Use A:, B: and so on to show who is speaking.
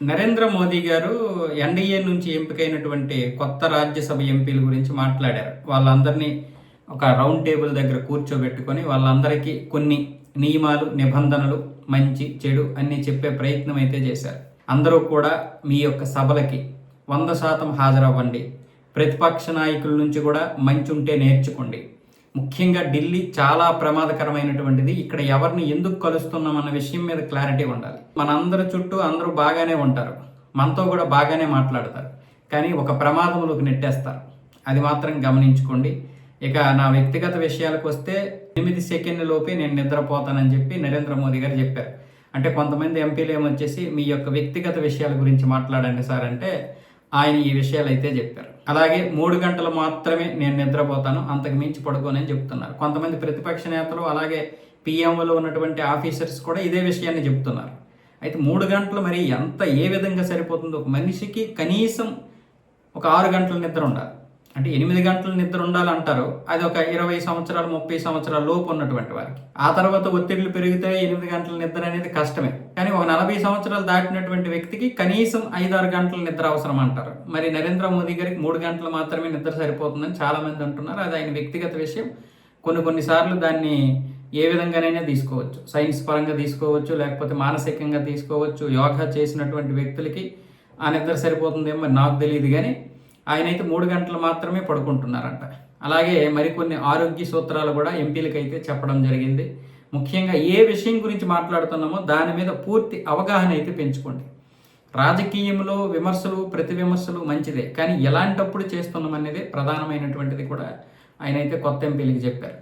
A: నరేంద్ర మోదీ గారు ఎన్డీఏ నుంచి ఎంపికైనటువంటి కొత్త రాజ్యసభ ఎంపీల గురించి మాట్లాడారు. వాళ్ళందరినీ ఒక రౌండ్ టేబుల్ దగ్గర కూర్చోబెట్టుకొని వాళ్ళందరికీ కొన్ని నియమాలు, నిబంధనలు, మంచి చెడు అన్నీ చెప్పే ప్రయత్నం అయితే చేశారు. అందరూ కూడా మీ యొక్క సభలకి 100% హాజరవ్వండి. ప్రతిపక్ష నాయకుల నుంచి కూడా మంచి ఉంటే నేర్చుకోండి. ముఖ్యంగా ఢిల్లీ చాలా ప్రమాదకరమైనటువంటిది. ఇక్కడ ఎవరిని ఎందుకు కలుస్తున్నాం అన్న విషయం మీద క్లారిటీ ఉండాలి. మనందరి చుట్టూ అందరూ బాగానే ఉంటారు, మనతో కూడా బాగానే మాట్లాడతారు, కానీ ఒక ప్రమాదంలోకి నెట్టేస్తారు. అది మాత్రం గమనించుకోండి. ఇక నా వ్యక్తిగత విషయాలకు వస్తే 8 సెకండ్ల లోపే నేను నిద్రపోతానని చెప్పి నరేంద్ర మోదీ గారు చెప్పారు. అంటే కొంతమంది ఎంపీలు ఏమొచ్చేసి మీ యొక్క వ్యక్తిగత విషయాల గురించి మాట్లాడండి సార్ అంటే ఆయన ఈ విషయాలు అయితే చెప్పారు. అలాగే 3 గంటలు మాత్రమే నేను నిద్రపోతాను, అంతకు మించి పడుకోనని చెప్తున్నారు. కొంతమంది ప్రతిపక్ష నేతలు అలాగే పిఎంఓలో ఉన్నటువంటి ఆఫీసర్స్ కూడా ఇదే విషయాన్ని చెప్తున్నారు. అయితే 3 గంటలు మరి ఏ విధంగా సరిపోతుందో? ఒక మనిషికి కనీసం ఒక 6 గంటల నిద్ర ఉండాలి. అంటే 8 గంటల నిద్ర ఉండాలంటారు. అది ఒక 20 సంవత్సరాలు 30 సంవత్సరాల లోపు ఉన్నటువంటి వారికి. ఆ తర్వాత ఒత్తిళ్లు పెరిగితే 8 గంటల నిద్ర అనేది కష్టమే. కానీ ఒక 40 సంవత్సరాలు దాటినటువంటి వ్యక్తికి కనీసం 5-6 గంటల నిద్ర అవసరం అంటారు. మరి నరేంద్ర మోదీ గారికి 3 గంటలు మాత్రమే నిద్ర సరిపోతుందని చాలా మంది అంటున్నారు. అది ఆయన వ్యక్తిగత విషయం. కొన్నిసార్లు దాన్ని ఏ విధంగానైనా తీసుకోవచ్చు. సైన్స్ పరంగా తీసుకోవచ్చు, లేకపోతే మానసికంగా తీసుకోవచ్చు. యోగా చేసినటువంటి వ్యక్తులకి ఆ నిద్ర సరిపోతుందేమో మరి నాకు తెలియదు, కానీ ఆయన అయితే 3 గంటలు మాత్రమే పడుకుంటున్నారంట. అలాగే మరికొన్ని ఆరోగ్య సూత్రాలు కూడా ఎంపీలకైతే చెప్పడం జరిగింది. ముఖ్యంగా ఏ విషయం గురించి మాట్లాడుతున్నామో దాని మీద పూర్తి అవగాహన అయితే పెంచుకోండి. రాజకీయంలో విమర్శలు, ప్రతి విమర్శలు మంచిదే, కానీ ఎలాంటప్పుడు చేస్తున్నాం అనేది ప్రధానమైనటువంటిది కూడా ఆయన అయితే కొత్త ఎంపీలకి చెప్పారు.